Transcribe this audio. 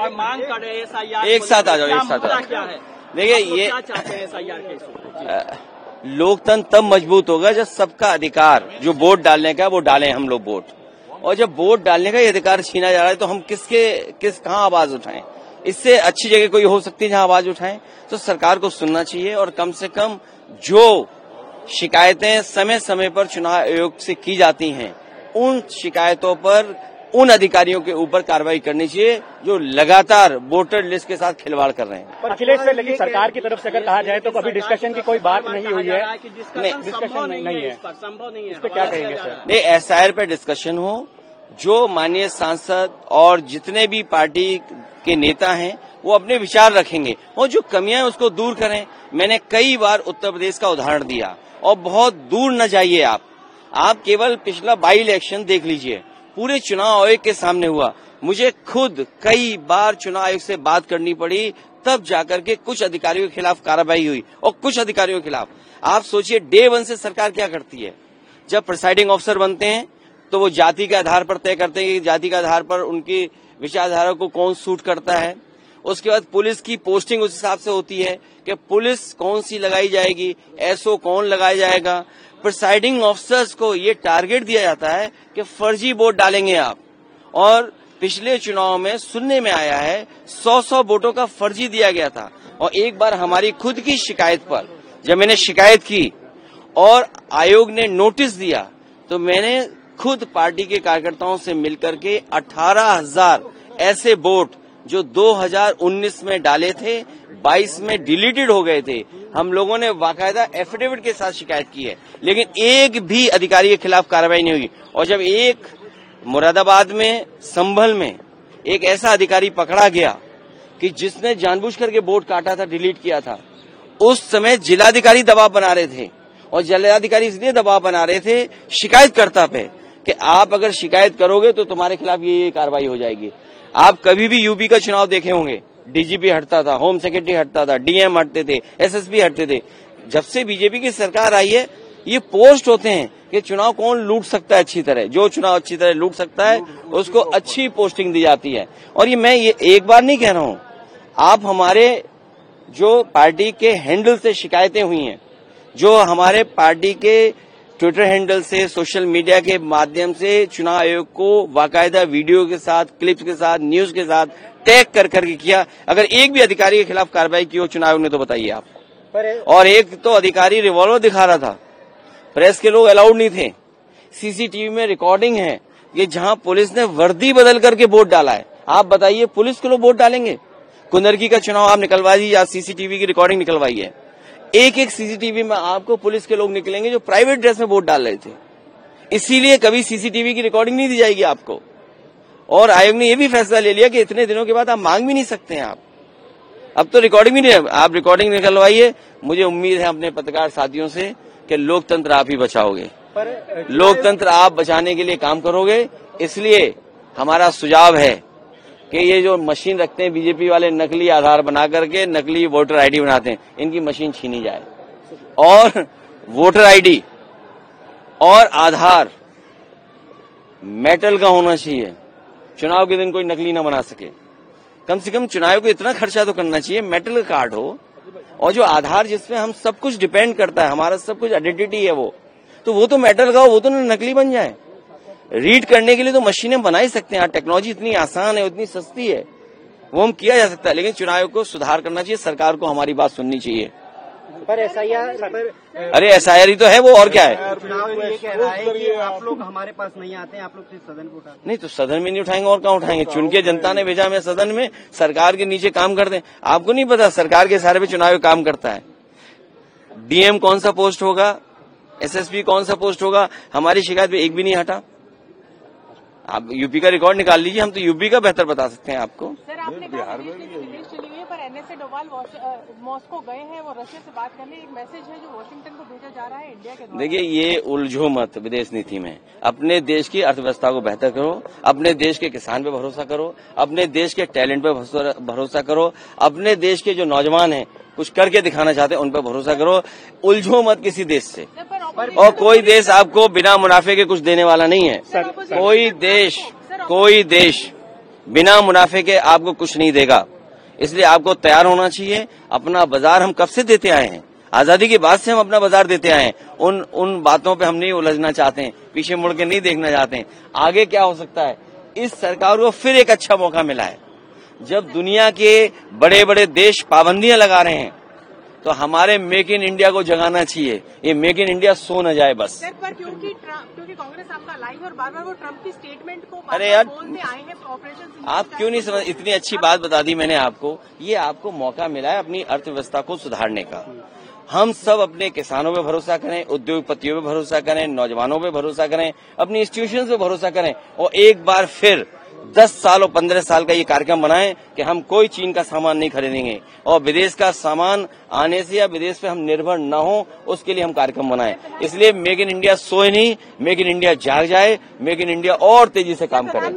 और मांग कर रहे हैं एक साथ आ जाओ, एक साथ आ क्या है? देखिए ये क्या चाहते हैं SIR के? लोकतंत्र तब मजबूत होगा जब सबका अधिकार जो वोट डालने का वो डालें हम लोग वोट, और जब वोट डालने का ये अधिकार छीना जा रहा है तो हम कहाँ आवाज उठाएं? इससे अच्छी जगह कोई हो सकती है जहां आवाज उठाएं? तो सरकार को सुनना चाहिए और कम से कम जो शिकायतें समय समय पर चुनाव आयोग से की जाती हैं उन शिकायतों पर उन अधिकारियों के ऊपर कार्रवाई करनी चाहिए जो लगातार वोटर लिस्ट के साथ खिलवाड़ कर रहे हैं। पर अखिलेश से लेकिन सरकार की तरफ से अगर कहा जाए तो कभी डिस्कशन की कोई बात नहीं हुई है। नहीं, डिस्कशन नहीं है, संभव नहीं है। इस पे क्या कहेंगे सर? नहीं, SIR पे डिस्कशन हो, जो माननीय सांसद और जितने भी पार्टी के नेता हैं वो अपने विचार रखेंगे और जो कमियां हैं उसको दूर करें। मैंने कई बार उत्तर प्रदेश का उदाहरण दिया और बहुत दूर न जाइए आप केवल पिछला बाई इलेक्शन देख लीजिए, पूरे चुनाव आयोग के सामने हुआ। मुझे खुद कई बार चुनाव आयोग से बात करनी पड़ी, तब जाकर के कुछ अधिकारियों के खिलाफ कार्रवाई हुई और कुछ अधिकारियों के खिलाफ। आप सोचिए डे 1 से सरकार क्या करती है, जब प्रिसाइडिंग ऑफिसर बनते हैं तो वो जाति के आधार पर तय करते हैं कि जाति के आधार पर उनकी विचारधारा को कौन सूट करता है। उसके बाद पुलिस की पोस्टिंग उस हिसाब से होती है कि पुलिस कौन सी लगाई जाएगी, एसओ कौन लगाया जाएगा। प्रिसाइडिंग ऑफिसर्स को ये टारगेट दिया जाता है कि फर्जी वोट डालेंगे आप, और पिछले चुनाव में सुनने में आया है 100 वोटों का फर्जी दिया गया था। और एक बार हमारी खुद की शिकायत पर जब मैंने शिकायत की और आयोग ने नोटिस दिया तो मैंने खुद पार्टी के कार्यकर्ताओं से मिलकर के 18,000 ऐसे वोट जो 2019 में डाले थे 22 में डिलीटेड हो गए थे, हम लोगों ने बाकायदा एफिडेविट के साथ शिकायत की है, लेकिन एक भी अधिकारी के खिलाफ कार्रवाई नहीं हुई। और जब एक मुरादाबाद में संभल में एक ऐसा अधिकारी पकड़ा गया कि जिसने जानबूझ करके वोट काटा था, डिलीट किया था, उस समय जिलाधिकारी दबाव बना रहे थे और जिलाधिकारी इसलिए दबाव बना रहे थे शिकायतकर्ता पे कि आप अगर शिकायत करोगे तो तुम्हारे खिलाफ ये कार्रवाई हो जाएगी। आप कभी भी यूपी का चुनाव देखे होंगे, डीजीपी हटता था, होम सेक्रेटरी हटता था, डीएम हटते थे, एसएसपी हटते थे। जब से बीजेपी की सरकार आई है ये पोस्ट होते हैं कि चुनाव कौन लूट सकता है अच्छी तरह, जो चुनाव अच्छी तरह लूट सकता है उसको अच्छी पोस्टिंग दी जाती है। और मैं ये एक बार नहीं कह रहा हूं, आप हमारे जो पार्टी के हैंडल से शिकायतें हुई हैं, जो हमारे पार्टी के ट्विटर हैंडल से, सोशल मीडिया के माध्यम से चुनाव आयोग को बाकायदा वीडियो के साथ, क्लिप्स के साथ, न्यूज के साथ टैग कर करके किया, अगर एक भी अधिकारी के खिलाफ कार्रवाई की हो चुनाव आयोग ने तो बताइए आप। और एक तो अधिकारी रिवॉल्वर दिखा रहा था, प्रेस के लोग अलाउड नहीं थे। सीसीटीवी में रिकॉर्डिंग है कि जहां पुलिस ने वर्दी बदल करके वोट डाला है। आप बताइए पुलिस के लोग वोट डालेंगे? कुंदरकी का चुनाव आप निकलवा दीजिए, आप सीसीटीवी की रिकॉर्डिंग निकलवाई है, एक सीसीटीवी में आपको पुलिस के लोग निकलेंगे जो प्राइवेट ड्रेस में वोट डाल रहे थे। इसीलिए कभी सीसीटीवी की रिकॉर्डिंग नहीं दी जाएगी आपको। और आयोग ने यह भी फैसला ले लिया कि इतने दिनों के बाद आप मांग भी नहीं सकते हैं। आप अब तो रिकॉर्डिंग भी नहीं, आप रिकॉर्डिंग निकलवाइए। मुझे उम्मीद है अपने पत्रकार साथियों से कि लोकतंत्र आप ही बचाओगे, लोकतंत्र आप बचाने के लिए काम करोगे। इसलिए हमारा सुझाव है कि ये जो मशीन रखते हैं बीजेपी वाले, नकली आधार बना करके नकली वोटर आईडी बनाते हैं, इनकी मशीन छीनी जाए और वोटर आईडी और आधार मेटल का होना चाहिए। चुनाव के दिन कोई नकली ना बना सके। कम से कम चुनाव को इतना खर्चा तो करना चाहिए, मेटल का कार्ड हो और जो आधार जिसमें हम सब कुछ डिपेंड करता है, हमारा सब कुछ आइडेंटिटी है वो तो मेटल का हो, वो तो नकली बन जाए। रीड करने के लिए तो मशीनें बना ही सकते हैं, टेक्नोलॉजी इतनी आसान है, इतनी सस्ती है, वो हम किया जा सकता है। लेकिन चुनाव को सुधार करना चाहिए, सरकार को हमारी बात सुननी चाहिए। पर अरे SIR ही तो है वो, और क्या है? चुनाव ये कह रहा है कि आप लोग हमारे पास नहीं आते हैं, आप लोग सिर्फ सदन को उठाते। नहीं तो सदन में नहीं उठाएंगे और कहाँ उठाएंगे? चुन के जनता ने भेजा हमें सदन में, सरकार के नीचे काम करते हैं। आपको नहीं पता सरकार के सारे पे चुनाव काम करता है। डीएम कौन सा पोस्ट होगा, एसएसपी कौन सा पोस्ट होगा, हमारी शिकायत में एक भी नहीं हटा। आप यूपी का रिकॉर्ड निकाल लीजिए, हम तो यूपी का बेहतर बता सकते हैं आपको। सर आपने कहा विदेश चली हुई है, पर NSA डोभाल मॉस्को गए हैं, वो रशिया से बात करने, एक मैसेज है जो वॉशिंगटन को भेजा जा रहा है इंडिया के द्वारा। देखिए ये उलझो मत विदेश नीति में, अपने देश की अर्थव्यवस्था को बेहतर करो, अपने देश के किसान पे भरोसा करो, अपने देश के टैलेंट पे भरोसा करो, अपने देश के जो नौजवान हैं कुछ करके दिखाना चाहते हैं उन पर भरोसा करो। उलझो मत किसी देश से, और कोई देश आपको बिना मुनाफे के कुछ देने वाला नहीं है। कोई देश बिना मुनाफे के आपको कुछ नहीं देगा। इसलिए आपको तैयार होना चाहिए। अपना बाजार हम कब से देते आए हैं, आजादी के बाद से हम अपना बाजार देते आए हैं। उन बातों पे हम नहीं उलझना चाहते हैं, पीछे मुड़ के नहीं देखना चाहते हैं। आगे क्या हो सकता है, इस सरकार को फिर एक अच्छा मौका मिला है। जब दुनिया के बड़े बड़े देश पाबंदियां लगा रहे हैं तो हमारे मेक इन इंडिया को जगाना चाहिए। ये मेक इन इंडिया सो न जाए बस। सर, पर क्योंकि कांग्रेस आपका लाई है और बार बार वो ट्रम्प की स्टेटमेंट को अरे यार, बोलते आए हैं ऑपरेशन। आप क्यों नहीं समझ, इतनी अच्छी बात बता दी मैंने आपको। ये आपको मौका मिला है अपनी अर्थव्यवस्था को सुधारने का। हम सब अपने किसानों पे भरोसा करें, उद्योगपतियों पे भरोसा करें, नौजवानों पे भरोसा करें, अपनी इंस्टीट्यूशंस पे भरोसा करें और एक बार फिर 10 साल और 15 साल का ये कार्यक्रम बनाएं कि हम कोई चीन का सामान नहीं खरीदेंगे और विदेश का सामान आने से या विदेश पे हम निर्भर न हो, उसके लिए हम कार्यक्रम बनाएं। इसलिए मेक इन इंडिया सोए नहीं, मेक इन इंडिया जाग जाए, मेक इन इंडिया और तेजी से काम करे।